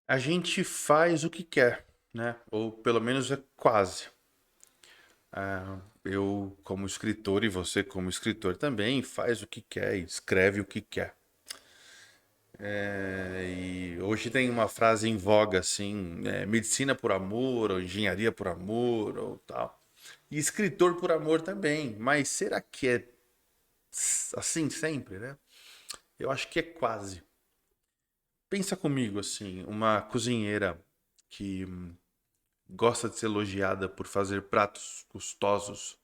A gente faz o que quer, né? Ou pelo menos é quase. Eu, como escritor, e você, como escritor também, faz o que quer e escreve o que quer. E hoje tem uma frase em voga assim: medicina por amor, ou engenharia por amor, ou tal. E escritor por amor também. Mas será que é assim sempre, né? Eu acho que é quase. Pensa comigo assim: uma cozinheira que gosta de ser elogiada por fazer pratos gostosos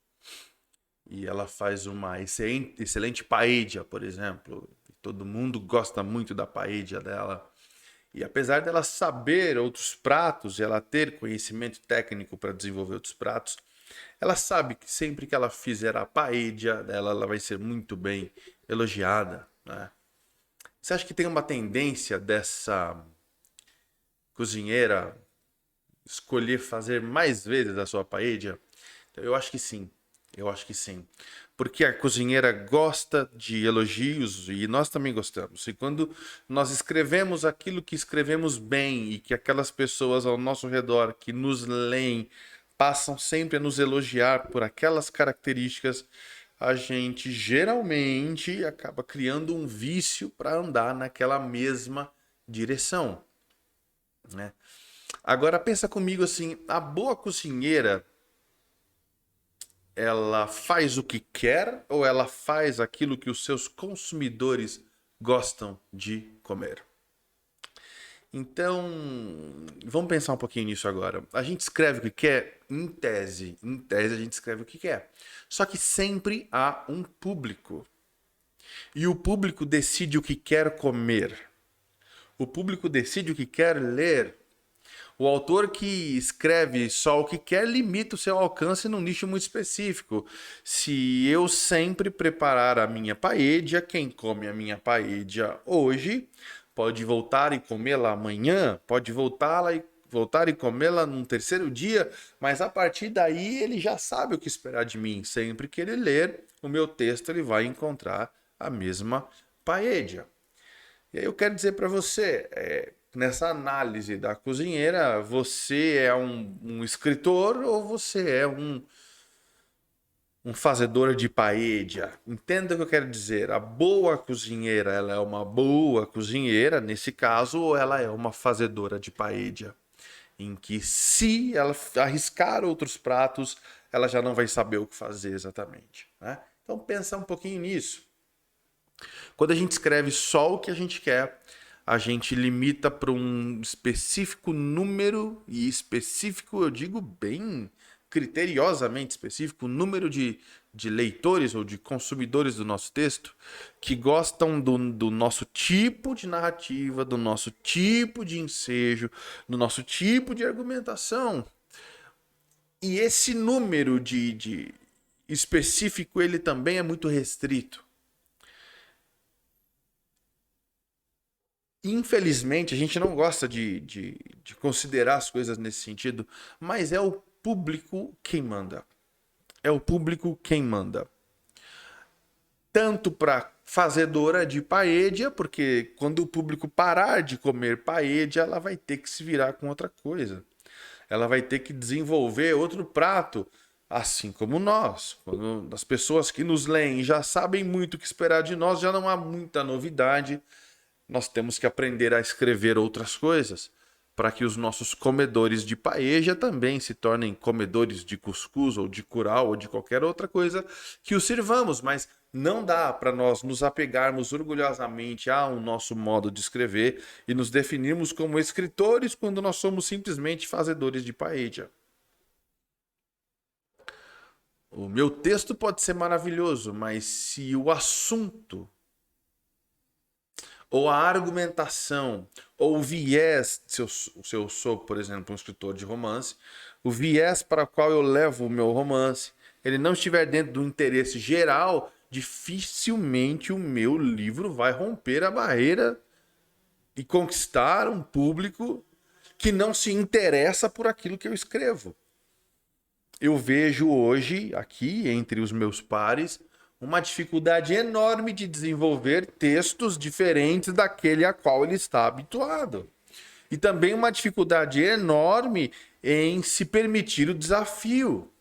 e ela faz uma excelente paella, por exemplo. Todo mundo gosta muito da paella dela. E apesar dela saber outros pratos e ela ter conhecimento técnico para desenvolver outros pratos, ela sabe que sempre que ela fizer a paella dela, ela vai ser muito bem elogiada, né? Você acha que tem uma tendência dessa cozinheira escolher fazer mais vezes a sua paella? Eu acho que sim. Eu acho que sim. Porque a cozinheira gosta de elogios e nós também gostamos. E quando nós escrevemos aquilo que escrevemos bem e que aquelas pessoas ao nosso redor que nos leem passam sempre a nos elogiar por aquelas características, a gente geralmente acaba criando um vício para andar naquela mesma direção, né? Agora pensa comigo assim, a boa cozinheira ela faz o que quer ou ela faz aquilo que os seus consumidores gostam de comer? Então, vamos pensar um pouquinho nisso agora. A gente escreve o que quer em tese a gente escreve o que quer. Só que sempre há um público. E o público decide o que quer comer. O público decide o que quer ler. O autor que escreve só o que quer limita o seu alcance num nicho muito específico. Se eu sempre preparar a minha paella, quem come a minha paella hoje pode voltar e comê-la amanhã, pode voltar e comê-la num terceiro dia, mas a partir daí ele já sabe o que esperar de mim. Sempre que ele ler o meu texto, ele vai encontrar a mesma paella. E aí eu quero dizer para você, nessa análise da cozinheira, você é um escritor ou você é um fazedor de paella? Entenda o que eu quero dizer. A boa cozinheira, ela é uma boa cozinheira, nesse caso, ou ela é uma fazedora de paella? Em que se ela arriscar outros pratos, ela já não vai saber o que fazer exatamente, né? Então pensa um pouquinho nisso. Quando a gente escreve só o que a gente quer, a gente limita para um específico número, e específico, eu digo bem criteriosamente específico, número de leitores ou de consumidores do nosso texto que gostam do nosso tipo de narrativa, do nosso tipo de ensejo, do nosso tipo de argumentação. E esse número de específico, ele também é muito restrito. Infelizmente, a gente não gosta de considerar as coisas nesse sentido, mas é o público quem manda. É o público quem manda. Tanto para fazedora de paella, porque quando o público parar de comer paella, ela vai ter que se virar com outra coisa. Ela vai ter que desenvolver outro prato, assim como nós. Quando as pessoas que nos leem já sabem muito o que esperar de nós, já não há muita novidade. Nós temos que aprender a escrever outras coisas para que os nossos comedores de paeja também se tornem comedores de cuscuz ou de curau ou de qualquer outra coisa que o sirvamos, mas não dá para nós nos apegarmos orgulhosamente ao nosso modo de escrever e nos definirmos como escritores quando nós somos simplesmente fazedores de paeja. O meu texto pode ser maravilhoso, mas se o assunto ou a argumentação, ou o viés, se eu sou, por exemplo, um escritor de romance, o viés para o qual eu levo o meu romance, ele não estiver dentro do interesse geral, dificilmente o meu livro vai romper a barreira e conquistar um público que não se interessa por aquilo que eu escrevo. Eu vejo hoje, aqui entre os meus pares, uma dificuldade enorme de desenvolver textos diferentes daquele a qual ele está habituado. E também uma dificuldade enorme em se permitir o desafio.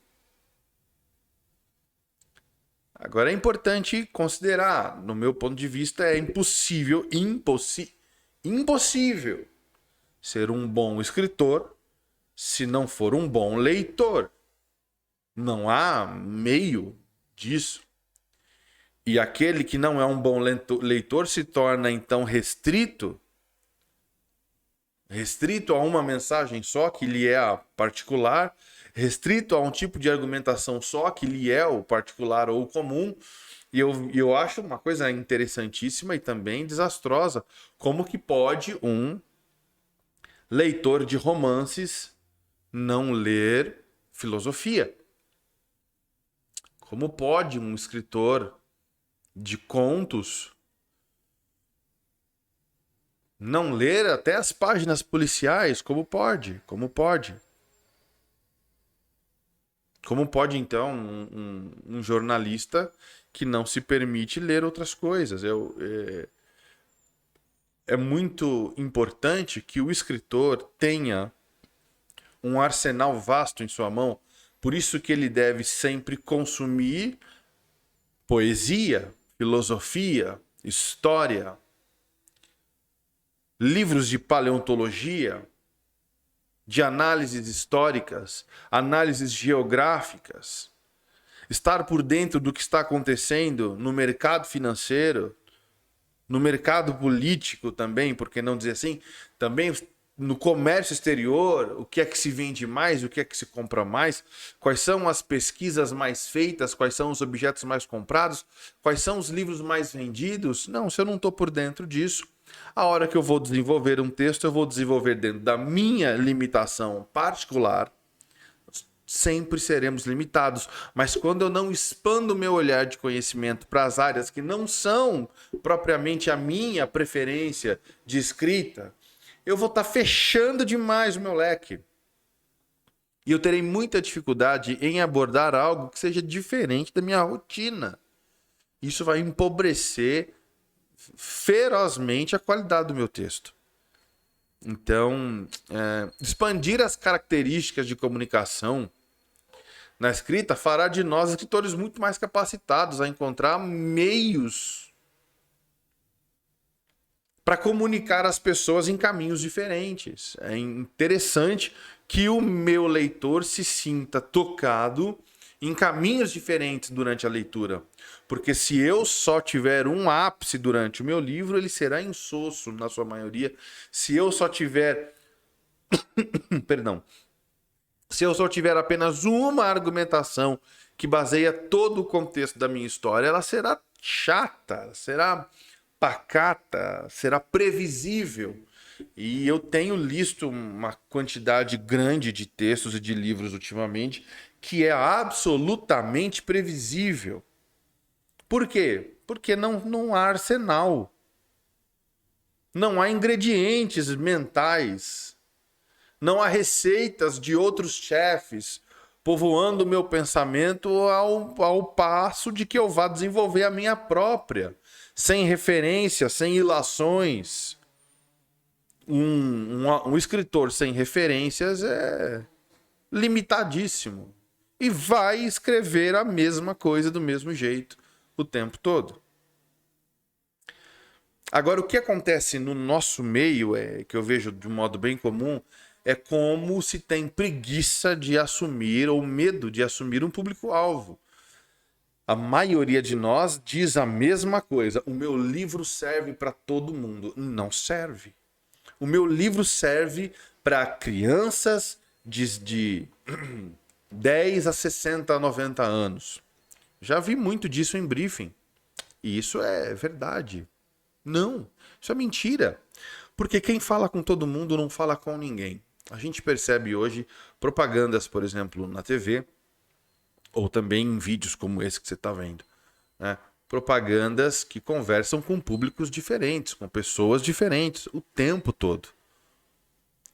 Agora é importante considerar, no meu ponto de vista, é impossível ser um bom escritor se não for um bom leitor. Não há meio disso. E aquele que não é um bom leitor se torna então restrito a uma mensagem só que lhe é a particular, restrito a um tipo de argumentação só que lhe é o particular ou o comum. E eu acho uma coisa interessantíssima e também desastrosa. Como que pode um leitor de romances não ler filosofia? Como pode um escritor de contos não ler até as páginas policiais? Como pode? Como pode? Como pode, então, um jornalista que não se permite ler outras coisas? É muito importante que o escritor tenha um arsenal vasto em sua mão. Por isso que ele deve sempre consumir poesia, filosofia, história, livros de paleontologia, de análises históricas, análises geográficas, estar por dentro do que está acontecendo no mercado financeiro, no mercado político também, por que não dizer assim, também no comércio exterior, o que é que se vende mais, o que é que se compra mais, quais são as pesquisas mais feitas, quais são os objetos mais comprados, quais são os livros mais vendidos. Não, se eu não estou por dentro disso, a hora que eu vou desenvolver um texto, eu vou desenvolver dentro da minha limitação particular. Sempre seremos limitados, mas quando eu não expando o meu olhar de conhecimento para as áreas que não são propriamente a minha preferência de escrita, eu vou estar fechando demais o meu leque. E eu terei muita dificuldade em abordar algo que seja diferente da minha rotina. Isso vai empobrecer ferozmente a qualidade do meu texto. Então, expandir as características de comunicação na escrita fará de nós escritores muito mais capacitados a encontrar meios para comunicar às pessoas em caminhos diferentes. É interessante que o meu leitor se sinta tocado em caminhos diferentes durante a leitura. Porque se eu só tiver um ápice durante o meu livro, ele será insosso na sua maioria. Se eu só tiver... Perdão. Se eu só tiver apenas uma argumentação que baseia todo o contexto da minha história, ela será chata, será pacata, será previsível. E eu tenho listo uma quantidade grande de textos e de livros ultimamente que é absolutamente previsível. Por quê? Porque não há arsenal. Não há ingredientes mentais. Não há receitas de outros chefes povoando o meu pensamento ao passo de que eu vá desenvolver a minha própria, sem referências, sem ilações. Um escritor sem referências é limitadíssimo e vai escrever a mesma coisa do mesmo jeito o tempo todo. Agora, o que acontece no nosso meio, que eu vejo de um modo bem comum, é como se tem preguiça de assumir ou medo de assumir um público-alvo. A maioria de nós diz a mesma coisa. O meu livro serve para todo mundo. Não serve. O meu livro serve para crianças de 10 a 60 a 90 anos. Já vi muito disso em briefing. E isso é verdade. Não, isso é mentira. Porque quem fala com todo mundo não fala com ninguém. A gente percebe hoje propagandas, por exemplo, na TV, ou também em vídeos como esse que você está vendo, né? Propagandas que conversam com públicos diferentes, com pessoas diferentes, o tempo todo.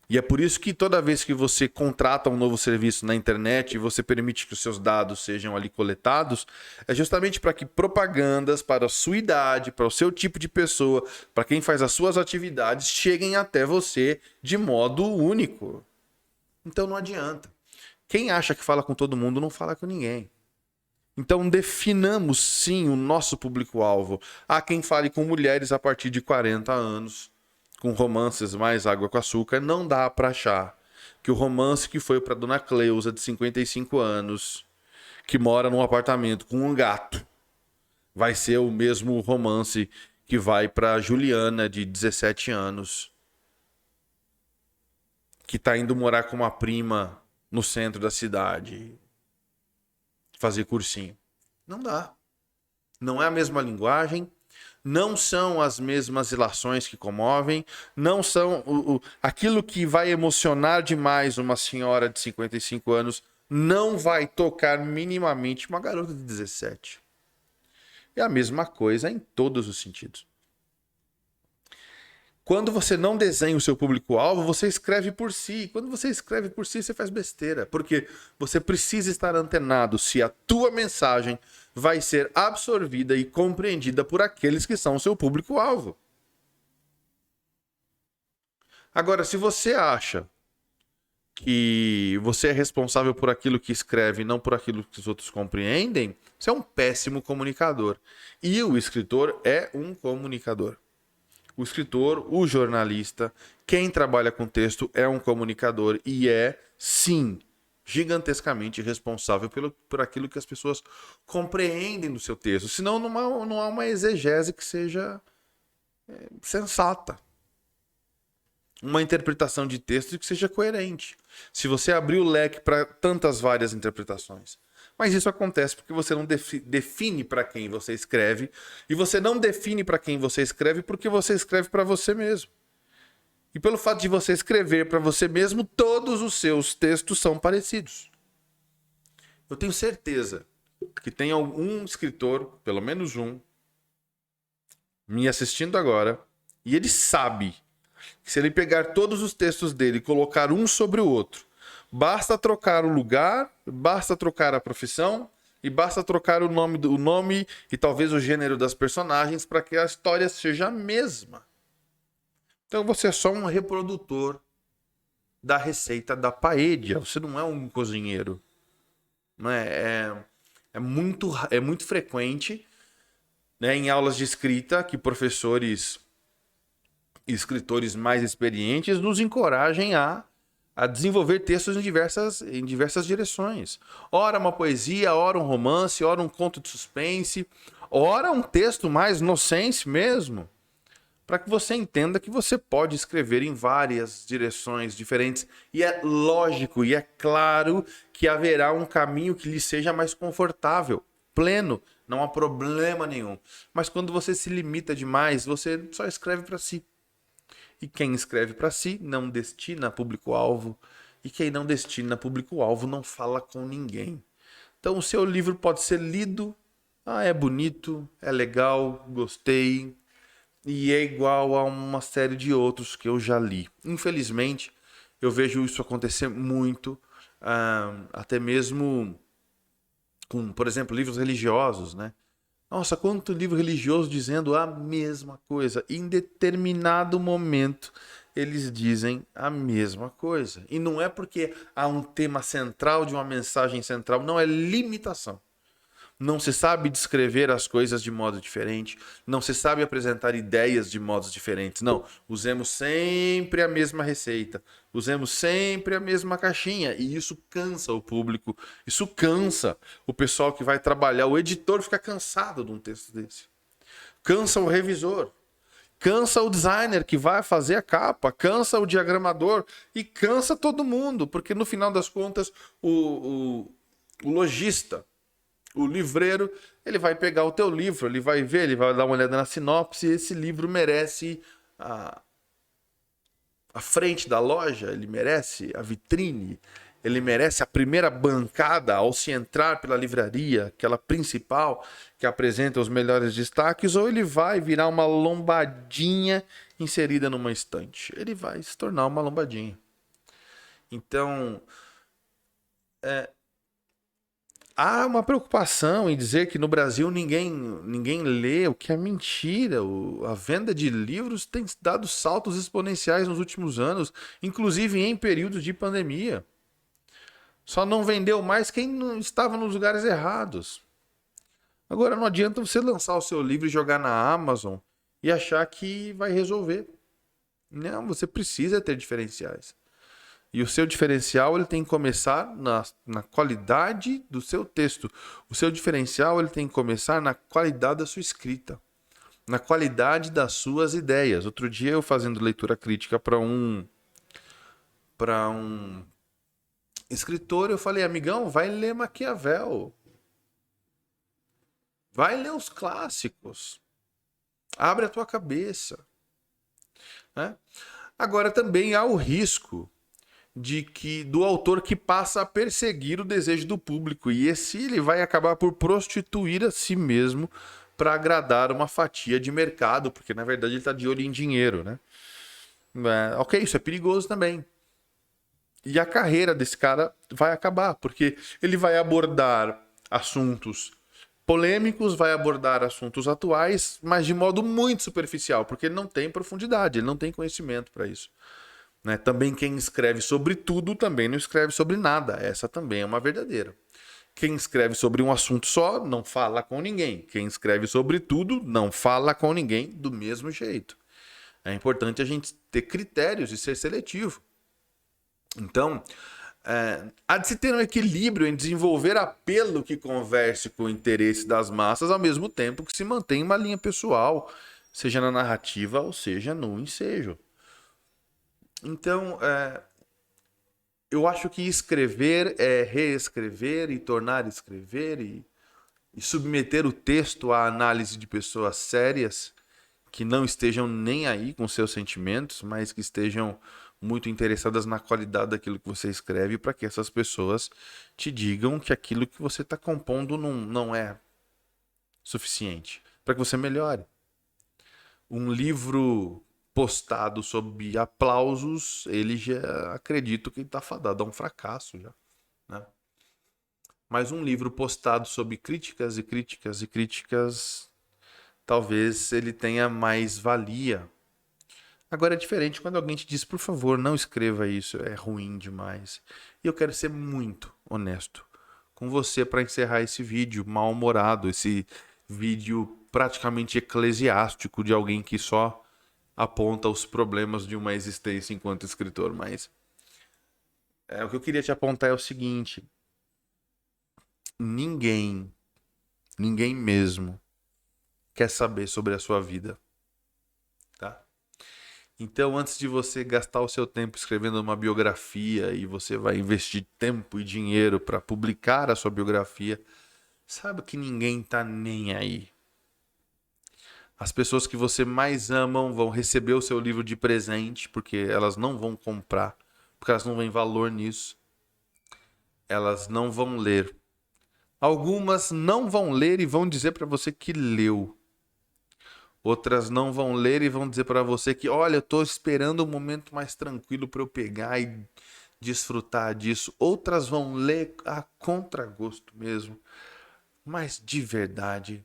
E é por isso que toda vez que você contrata um novo serviço na internet e você permite que os seus dados sejam ali coletados, é justamente para que propagandas para a sua idade, para o seu tipo de pessoa, para quem faz as suas atividades, cheguem até você de modo único. Então não adianta. Quem acha que fala com todo mundo não fala com ninguém. Então definamos sim o nosso público-alvo. Há quem fale com mulheres a partir de 40 anos. Com romances mais água com açúcar, não dá para achar que o romance que foi para Dona Cleusa, de 55 anos, que mora num apartamento com um gato, vai ser o mesmo romance que vai para Juliana, de 17 anos, que está indo morar com uma prima no centro da cidade, fazer cursinho. Não dá. Não é a mesma linguagem. Não são as mesmas ilações que comovem, não são aquilo que vai emocionar demais uma senhora de 55 anos, não vai tocar minimamente uma garota de 17. É a mesma coisa em todos os sentidos. Quando você não desenha o seu público-alvo, você escreve por si. Quando você escreve por si, você faz besteira. Porque você precisa estar antenado se a tua mensagem vai ser absorvida e compreendida por aqueles que são o seu público-alvo. Agora, se você acha que você é responsável por aquilo que escreve e não por aquilo que os outros compreendem, você é um péssimo comunicador. E o escritor é um comunicador. O escritor, o jornalista, quem trabalha com texto é um comunicador e é, sim, gigantescamente responsável por aquilo que as pessoas compreendem do seu texto. Senão não há uma exegese que seja sensata. Uma interpretação de texto que seja coerente. Se você abrir o leque para tantas várias interpretações. Mas isso acontece porque você não define para quem você escreve. E você não define para quem você escreve porque você escreve para você mesmo. E pelo fato de você escrever para você mesmo, todos os seus textos são parecidos. Eu tenho certeza que tem algum escritor, pelo menos um, me assistindo agora, e ele sabe que se ele pegar todos os textos dele e colocar um sobre o outro, basta trocar o lugar, basta trocar a profissão e basta trocar o nome e talvez o gênero das personagens para que a história seja a mesma. Então você é só um reprodutor da receita da paella. Você não é um cozinheiro. Não é muito frequente, né, em aulas de escrita que professores e escritores mais experientes nos encorajem a desenvolver textos em diversas direções. Ora uma poesia, ora um romance, ora um conto de suspense, ora um texto mais nonsense mesmo, para que você entenda que você pode escrever em várias direções diferentes. E é lógico e é claro que haverá um caminho que lhe seja mais confortável, pleno, não há problema nenhum. Mas quando você se limita demais, você só escreve para si. E quem escreve para si não destina público-alvo. E quem não destina público-alvo não fala com ninguém. Então o seu livro pode ser lido. É bonito, é legal, gostei. E é igual a uma série de outros que eu já li. Infelizmente, eu vejo isso acontecer muito. Até mesmo com, por exemplo, livros religiosos, né? Nossa, quanto livro religioso dizendo a mesma coisa. Em determinado momento, eles dizem a mesma coisa. E não é porque há um tema central de uma mensagem central. Não, é limitação. Não se sabe descrever as coisas de modo diferente. Não se sabe apresentar ideias de modos diferentes. Não, usemos sempre a mesma receita. Usemos sempre a mesma caixinha. E isso cansa o público. Isso cansa o pessoal que vai trabalhar. O editor fica cansado de um texto desse. Cansa o revisor. Cansa o designer que vai fazer a capa. Cansa o diagramador. E cansa todo mundo. Porque no final das contas, o lojista, o livreiro, ele vai pegar o teu livro, ele vai ver, ele vai dar uma olhada na sinopse, e esse livro merece a frente da loja, ele merece a vitrine, ele merece a primeira bancada ao se entrar pela livraria, aquela principal que apresenta os melhores destaques, ou ele vai virar uma lombadinha inserida numa estante. Ele vai se tornar uma lombadinha. Então, há uma preocupação em dizer que no Brasil ninguém lê, o que é mentira. A venda de livros tem dado saltos exponenciais nos últimos anos, inclusive em períodos de pandemia. Só não vendeu mais quem não estava nos lugares errados. Agora não adianta você lançar o seu livro e jogar na Amazon e achar que vai resolver. Não, você precisa ter diferenciais. E o seu diferencial ele tem que começar na qualidade do seu texto. O seu diferencial ele tem que começar na qualidade da sua escrita, na qualidade das suas ideias. Outro dia eu fazendo leitura crítica para um escritor, eu falei, amigão, vai ler Maquiavel. Vai ler os clássicos. Abre a tua cabeça. Né? Agora também há o risco do autor que passa a perseguir o desejo do público. E ele vai acabar por prostituir a si mesmo para agradar uma fatia de mercado, porque na verdade ele está de olho em dinheiro, né? Ok, isso é perigoso também. E a carreira desse cara vai acabar, porque ele vai abordar assuntos polêmicos, vai abordar assuntos atuais, mas de modo muito superficial, porque ele não tem profundidade, ele não tem conhecimento para isso. Né? Também quem escreve sobre tudo também não escreve sobre nada. Essa também é uma verdadeira. Quem escreve sobre um assunto só não fala com ninguém. Quem escreve sobre tudo não fala com ninguém do mesmo jeito. É importante a gente ter critérios e ser seletivo. Então, há de se ter um equilíbrio em desenvolver apelo que converse com o interesse das massas, ao mesmo tempo que se mantém uma linha pessoal, seja na narrativa ou seja no ensejo. Então, eu acho que escrever é reescrever e tornar a escrever e submeter o texto à análise de pessoas sérias que não estejam nem aí com seus sentimentos, mas que estejam muito interessadas na qualidade daquilo que você escreve para que essas pessoas te digam que aquilo que você está compondo não é suficiente, para que você melhore. Um livro postado sob aplausos, ele já acredito que está fadado a um fracasso já, né? Mas um livro postado sob críticas e críticas e críticas, talvez ele tenha mais valia. Agora é diferente quando alguém te diz, por favor, não escreva isso, é ruim demais. E eu quero ser muito honesto com você para encerrar esse vídeo mal-humorado, esse vídeo praticamente eclesiástico de alguém que só aponta os problemas de uma existência enquanto escritor. Mas o que eu queria te apontar é o seguinte: ninguém mesmo quer saber sobre a sua vida, tá? Então, antes de você gastar o seu tempo escrevendo uma biografia e você vai investir tempo e dinheiro para publicar a sua biografia, saiba que ninguém tá nem aí. As pessoas que você mais amam vão receber o seu livro de presente, porque elas não vão comprar, porque elas não veem valor nisso. Elas não vão ler. Algumas não vão ler e vão dizer para você que leu. Outras não vão ler e vão dizer para você que, olha, eu estou esperando um momento mais tranquilo para eu pegar e desfrutar disso. Outras vão ler a contragosto mesmo. Mas de verdade,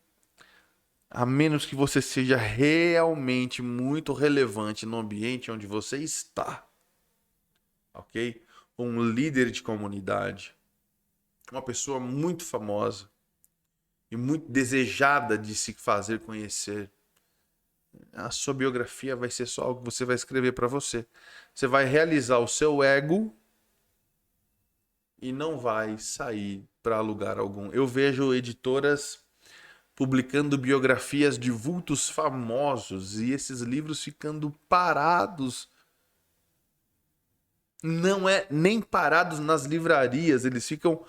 a menos que você seja realmente muito relevante no ambiente onde você está, ok? Um líder de comunidade, uma pessoa muito famosa e muito desejada de se fazer conhecer, a sua biografia vai ser só algo que você vai escrever para você. Você vai realizar o seu ego e não vai sair para lugar algum. Eu vejo editoras publicando biografias de vultos famosos e esses livros ficando parados. Não é nem parados nas livrarias, eles ficam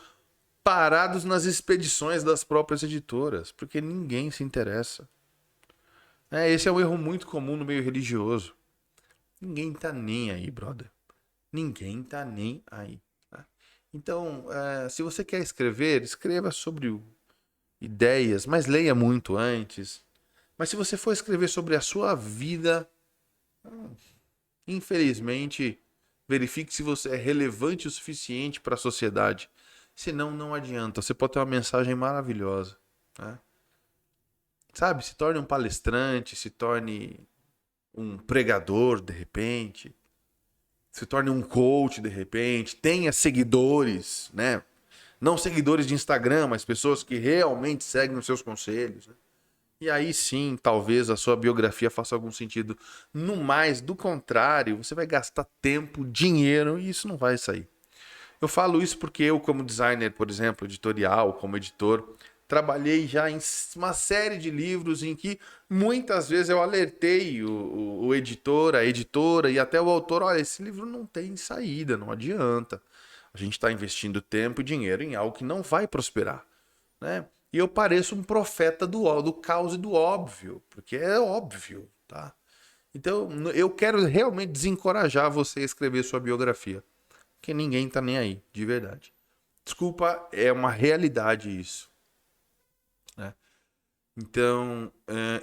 parados nas expedições das próprias editoras, porque ninguém se interessa. Esse é um erro muito comum no meio religioso. Ninguém tá nem aí, brother. Ninguém tá nem aí. Tá? Então, se você quer escrever, escreva sobre ideias, mas leia muito antes. Mas se você for escrever sobre a sua vida, infelizmente, Verifique se você é relevante o suficiente para a sociedade. Senão, não adianta. Você pode ter uma mensagem maravilhosa, né? Sabe? Se torne um palestrante, se torne um pregador, de repente. Se torne um coach, de repente. Tenha seguidores, né? Não seguidores de Instagram, mas pessoas que realmente seguem os seus conselhos, né? E aí sim, talvez a sua biografia faça algum sentido. No mais, do contrário, você vai gastar tempo, dinheiro e isso não vai sair. Eu falo isso porque eu, como designer, por exemplo, editorial, como editor, trabalhei já em uma série de livros em que muitas vezes eu alertei o editor, a editora e até o autor, olha, esse livro não tem saída, não adianta. A gente está investindo tempo e dinheiro em algo que não vai prosperar, né? E eu pareço um profeta do caos e do óbvio, porque é óbvio, tá? Então, eu quero realmente desencorajar você a escrever sua biografia, porque ninguém tá nem aí, de verdade. Desculpa, é uma realidade isso, né? Então,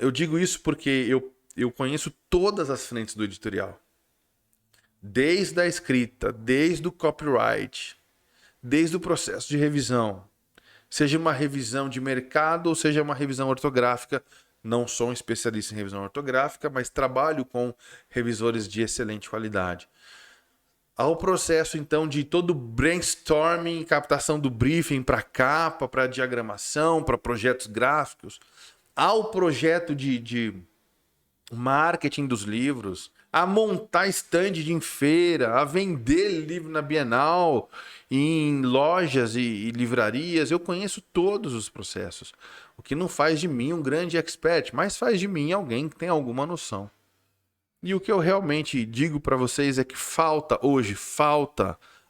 eu digo isso porque eu conheço todas as frentes do editorial. Desde a escrita, desde o copyright, desde o processo de revisão. Seja uma revisão de mercado ou seja uma revisão ortográfica. Não sou um especialista em revisão ortográfica, mas trabalho com revisores de excelente qualidade. Ao processo, então, de todo brainstorming, captação do briefing para capa, para diagramação, para projetos gráficos, ao projeto de marketing dos livros, a montar stand em feira, a vender livro na Bienal, em lojas e livrarias. Eu conheço todos os processos. O que não faz de mim um grande expert, mas faz de mim alguém que tem alguma noção. E o que eu realmente digo para vocês é que falta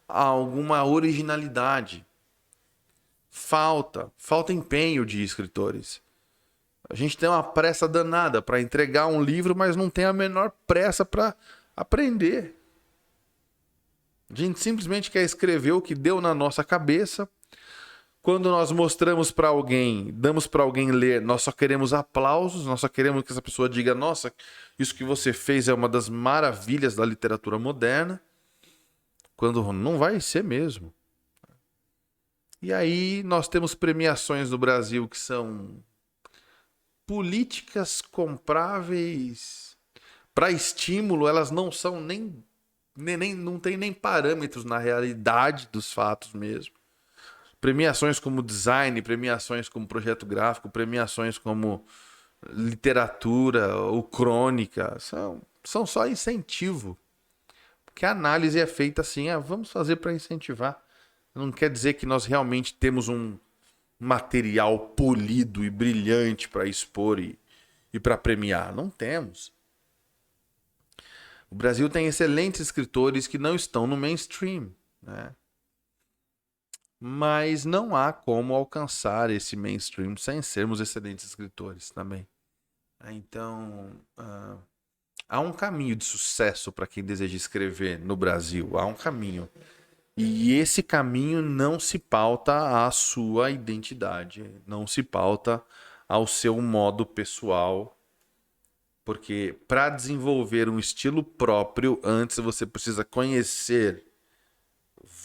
alguma originalidade. Falta empenho de escritores. A gente tem uma pressa danada para entregar um livro, mas não tem a menor pressa para aprender. A gente simplesmente quer escrever o que deu na nossa cabeça. Quando nós mostramos para alguém, damos para alguém ler, nós só queremos aplausos, nós só queremos que essa pessoa diga: nossa, isso que você fez é uma das maravilhas da literatura moderna. Quando não vai ser mesmo. E aí nós temos premiações no Brasil que são políticas compráveis para estímulo, elas não são nem não tem nem parâmetros na realidade dos fatos mesmo. Premiações como design, premiações como projeto gráfico, premiações como literatura ou crônica, são só incentivo. Porque a análise é feita assim, vamos fazer para incentivar. Não quer dizer que nós realmente temos um material polido e brilhante para expor e para premiar. Não temos. O Brasil tem excelentes escritores que não estão no mainstream, né? Mas não há como alcançar esse mainstream sem sermos excelentes escritores também. Então, há um caminho de sucesso para quem deseja escrever no Brasil. Há um caminho. E esse caminho não se pauta à sua identidade, não se pauta ao seu modo pessoal, porque para desenvolver um estilo próprio, antes você precisa conhecer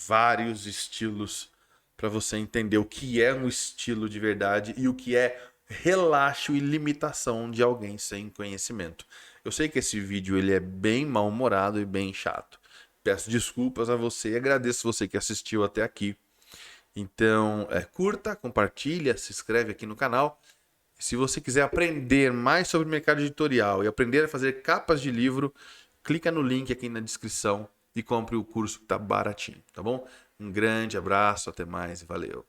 vários estilos para você entender o que é um estilo de verdade e o que é relaxo e limitação de alguém sem conhecimento. Eu sei que esse vídeo ele é bem mal-humorado e bem chato. Peço desculpas a você e agradeço você que assistiu até aqui. Então, curta, compartilha, se inscreve aqui no canal. Se você quiser aprender mais sobre mercado editorial e aprender a fazer capas de livro, clica no link aqui na descrição e compre o curso que está baratinho, tá bom? Um grande abraço, até mais e valeu!